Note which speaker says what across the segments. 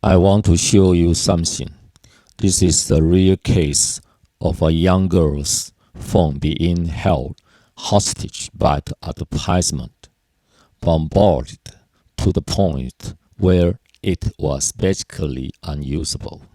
Speaker 1: I want to show you something. This is the real case of a young girl's phone being held hostage by the advertisement, bombarded to the point where it was basically unusable.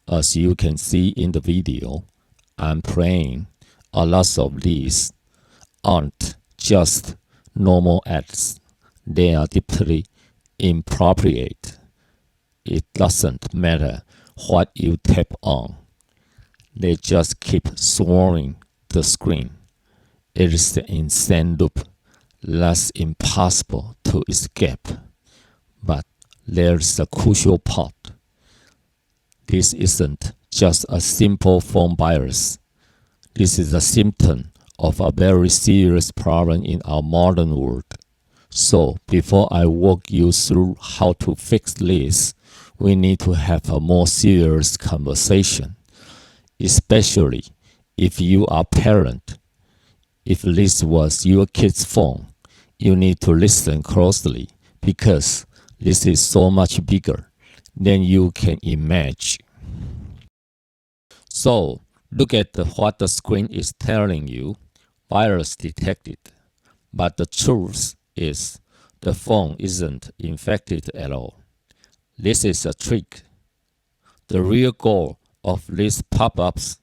Speaker 1: As you can see in the video, I'm praying a lot of these aren't just normal ads. They are deeply inappropriate. It doesn't matter what you tap on. They just keep swirling the screen. It is the insane loop that's impossible to escape. But there's a crucial part. This isn't just a simple phone virus. This is a symptom of a very serious problem in our modern world. So, before I walk you through how to fix this, we need to have a more serious conversation, especially if you are a parent. If this was your kid's phone, you need to listen closely because this is so much bigger than you can imagine. So, look at what the screen is telling you. Virus detected. But the truth is, the phone isn't infected at all. This is a trick. The real goal of these pop-ups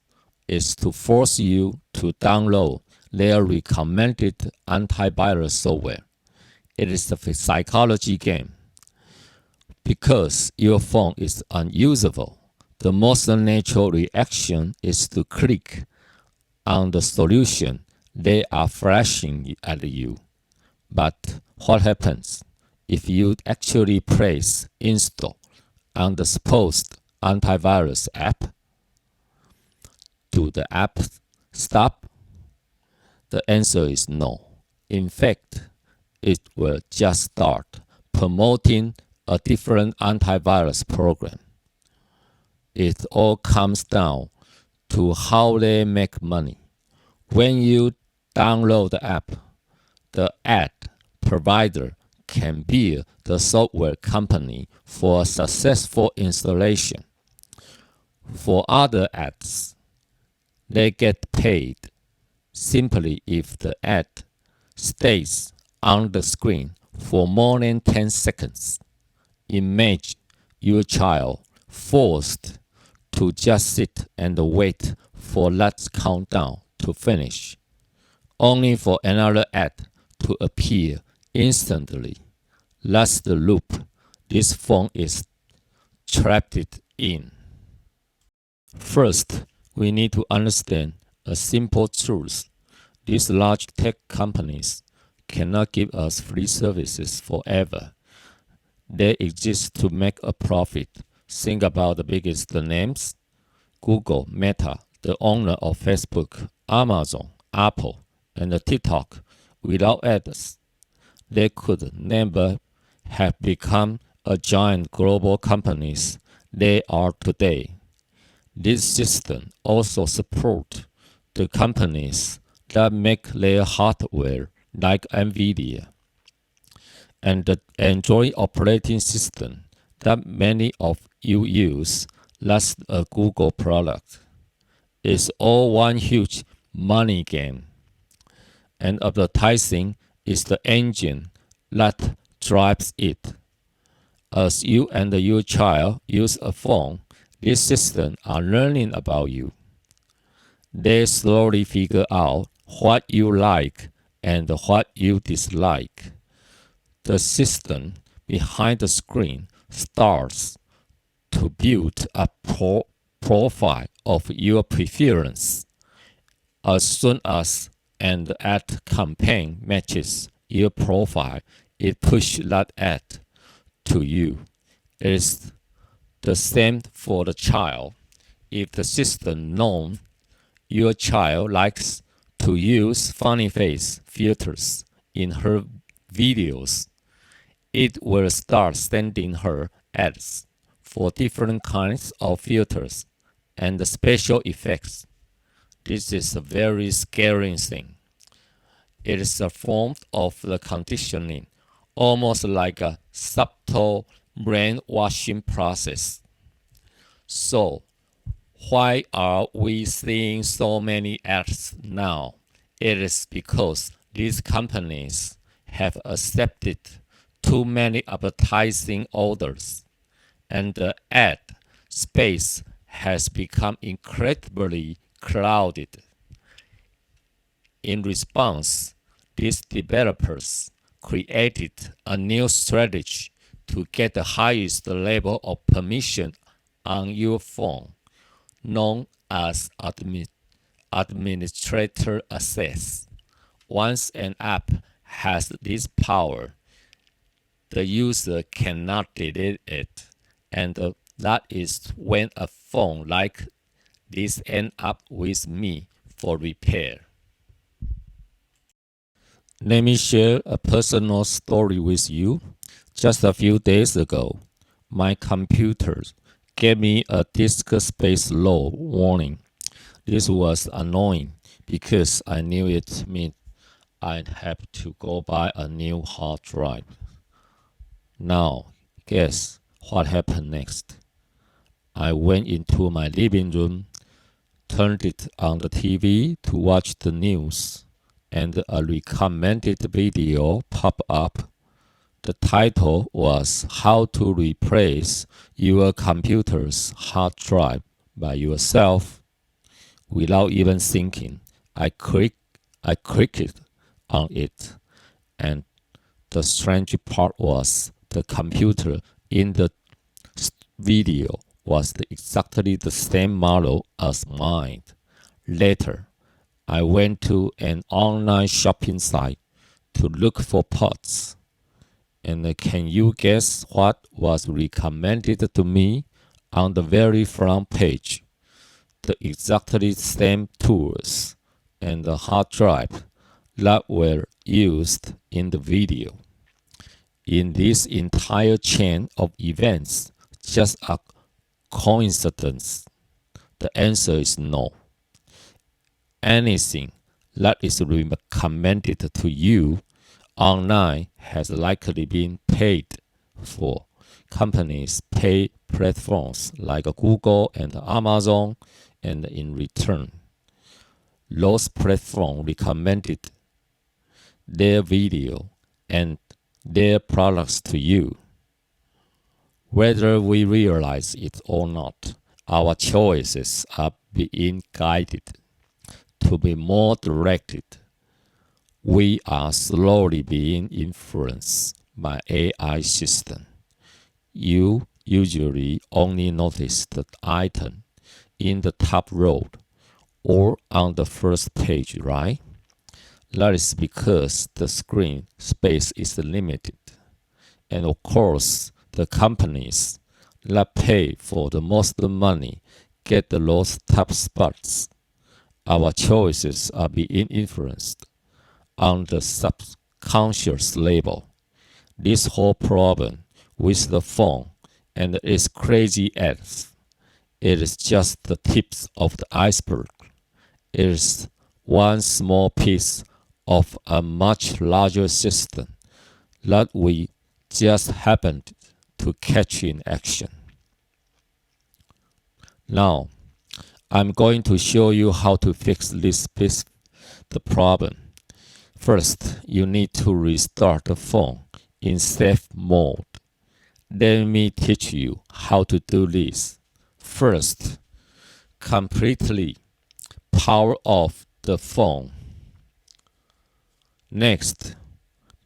Speaker 1: is to force you to download their recommended antivirus software. It is a psychology game. Because your phone is unusable, the most natural reaction is to click on the solution they are flashing at you. But what happens if you actually press install on the supposed antivirus app? Do the app stop? The answer is no. In fact, it will just start promoting a different antivirus program. It all comes down to how they make money. When you download the app, the ad provider can bill the software company for a successful installation. For other ads, they get paid simply if the ad stays on the screen for more than 10 seconds. Imagine your child forced to just sit and wait for that countdown to finish, only for another ad to appear instantly. That's the loop this phone is trapped in. First, we need to understand a simple truth. These large tech companies cannot give us free services forever. They exist to make a profit. Think about the biggest names: Google, Meta, the owner of Facebook, Amazon, Apple, and TikTok. Without ads, they could never have become a giant global companies they are today. This system also supports the companies that make their hardware, like Nvidia, and the Android operating system that many of you use. That's a Google product. It's all one huge money game, and advertising is the engine that drives it. As you and your child use a phone, these systems are learning about you. They slowly figure out what you like and what you dislike. The system behind the screen starts to build a profile of your preference. As soon as an ad campaign matches your profile, it pushes that ad to you. It is the same for the child. If the system knows your child likes to use funny face filters in her videos, it will start sending her ads for different kinds of filters and special effects. This is a very scary thing. It is a form of the conditioning, almost like a subtle brainwashing process. So, why are we seeing so many ads now? It is because these companies have accepted too many advertising orders, and the ad space has become incredibly crowded. In response, these developers created a new strategy to get the highest level of permission on your phone, known as administrator access. Once an app has this power, the user cannot delete it, and that is when a phone like this ends up with me for repair. Let me share a personal story with you. Just a few days ago, my computer gave me a disk space load warning. This was annoying because I knew it meant I'd have to go buy a new hard drive. Now, guess what happened next? I went into my living room, turned it on the TV to watch the news, and a recommended video popped up. The title was How to Replace Your Computer's Hard Drive by Yourself. Without even thinking, I clicked on it, and the strange part was the computer in the video was exactly the same model as mine. Later, I went to an online shopping site to look for parts. And can you guess what was recommended to me on the very front page? The exactly same tools and the hard drive that were used in the video. In this entire chain of events, just a coincidence? The answer is no. Anything that is recommended to you online has likely been paid for. Companies pay platforms like Google and Amazon, and in return, those platforms recommended their video and their products to you. Whether we realize it or not, our choices are being guided to be more directed. We are slowly being influenced by AI system. You usually only notice the item in the top row or on the first page, right? That is because the screen space is limited. And of course, the companies that pay for the most money get those top spots. Our choices are being influenced on the subconscious level. This whole problem with the phone and its crazy ads, it is just the tips of the iceberg. It is one small piece of a much larger system that we just happened to catch in action. Now, I'm going to show you how to fix this piece, the problem. First, you need to restart the phone in safe mode. Let me teach you how to do this. First, completely power off the phone. Next,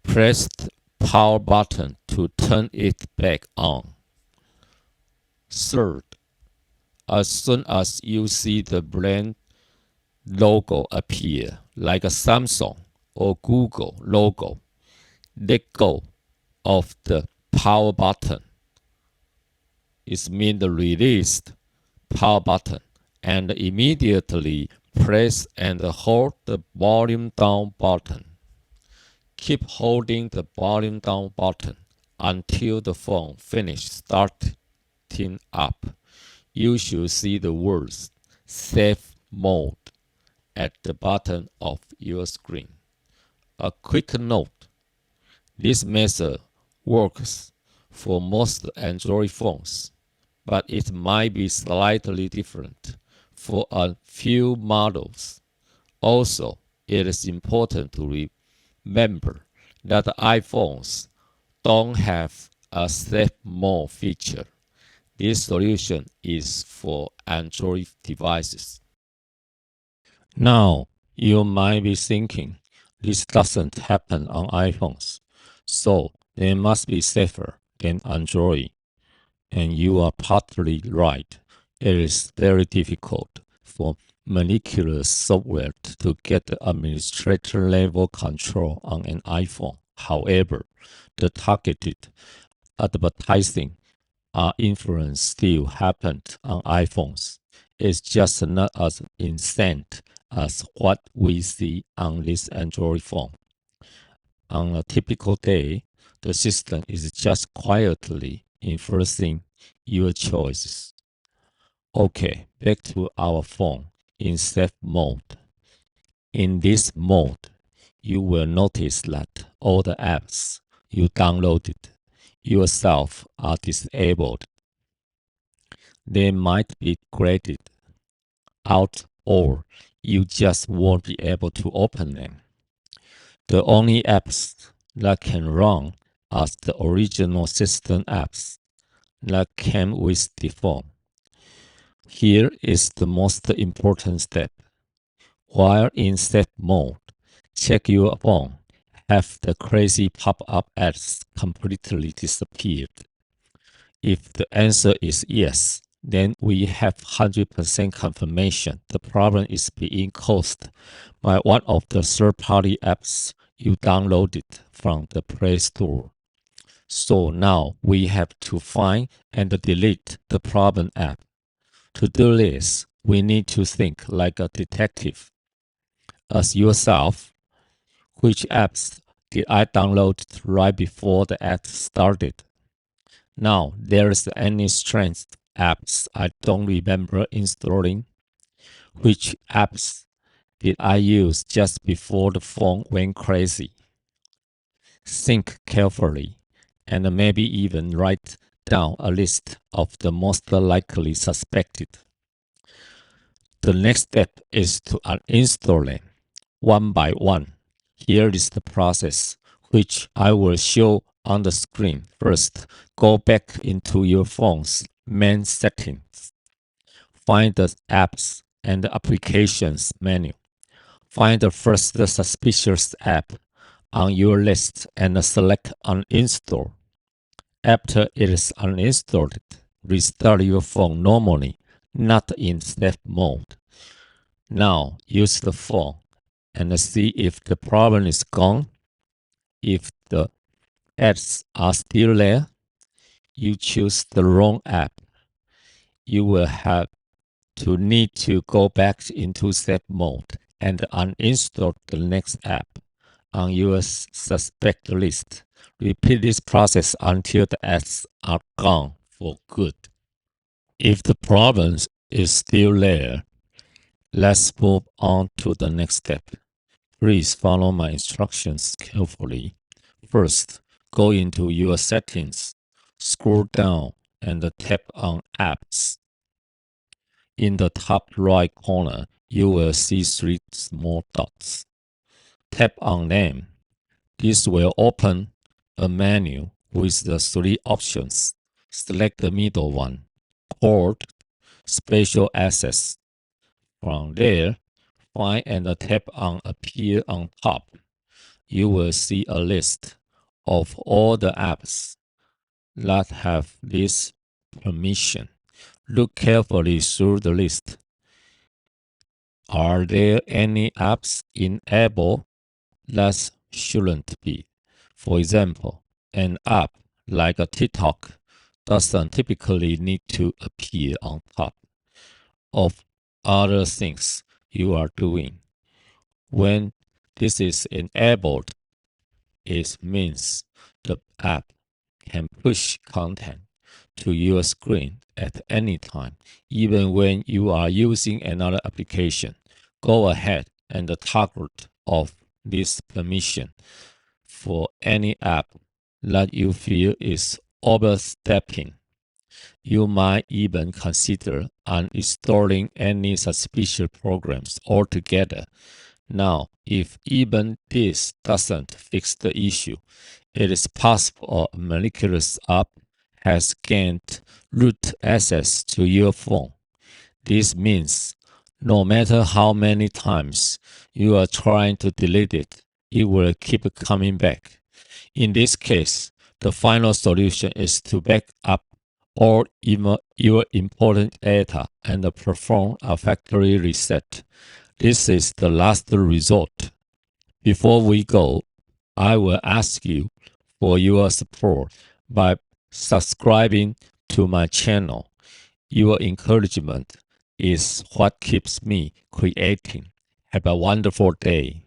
Speaker 1: press the power button to turn it back on. Third, as soon as you see the brand logo appear, like a Samsung or Google logo, let go of the power button. It means the released power button, and immediately press and hold the volume down button. Keep holding the volume down button until the phone finishes starting up. You should see the words Safe Mode at the bottom of your screen. A quick note: this method works for most Android phones, but it might be slightly different for a few models. Also, it is important to remember that iPhones don't have a safe mode feature. This solution is for Android devices. Now, you might be thinking, this doesn't happen on iPhones, so they must be safer than Android. And you are partly right. It is very difficult for malicious software to get administrator level control on an iPhone. However, the targeted advertising influence still happened on iPhones. It's just not as insane as what we see on this Android phone. On a typical day, the system is just quietly enforcing your choices. Okay, back to our phone in safe mode. In this mode, you will notice that all the apps you downloaded yourself are disabled. They might be graded out or you just won't be able to open them. The only apps that can run are the original system apps that came with the phone. Here is the most important step. While in safe mode, check your phone. Have the crazy pop-up ads completely disappeared? If the answer is yes, then we have 100% confirmation the problem is being caused by one of the third-party apps you downloaded from the Play Store. So now we have to find and delete the problem app. To do this, we need to think like a detective. As yourself, which apps did I download right before the ad started? Now, there's any strange apps I don't remember installing. Which apps did I use just before the phone went crazy? Think carefully and maybe even write down a list of the most likely suspected. The next step is to uninstall them one by one. Here is the process, which I will show on the screen. First, go back into your phone's main settings. Find the Apps and Applications menu. Find the first suspicious app on your list and select Uninstall. After it is uninstalled, restart your phone normally, not in safe mode. Now, use the phone and see if the problem is gone. If the ads are still there, you choose the wrong app. You will have to need to go back into safe mode and uninstall the next app on your suspect list. Repeat this process until the ads are gone for good. If the problem is still there, let's move on to the next step. Please follow my instructions carefully. First, go into your settings, scroll down, and tap on Apps. In the top right corner, you will see three small dots. Tap on them. This will open a menu with the three options. Select the middle one, called Special Access. From there, find and tap on Appear on top. You will see a list of all the apps that have this permission. Look carefully through the list. Are there any apps enabled that shouldn't be? For example, an app like a TikTok doesn't typically need to appear on top of other things you are doing. When this is enabled, it means the app can push content to your screen at any time, even when you are using another application. Go ahead and toggle off this permission for any app that you feel is overstepping. You might even consider uninstalling any suspicious programs altogether. Now, if even this doesn't fix the issue, it is possible a malicious app has gained root access to your phone. This means no matter how many times you are trying to delete it, it will keep coming back. In this case, the final solution is to back up all your important data and perform a factory reset. This is the last resort. Before we go, I will ask you for your support by subscribing to my channel. Your encouragement is what keeps me creating. Have a wonderful day.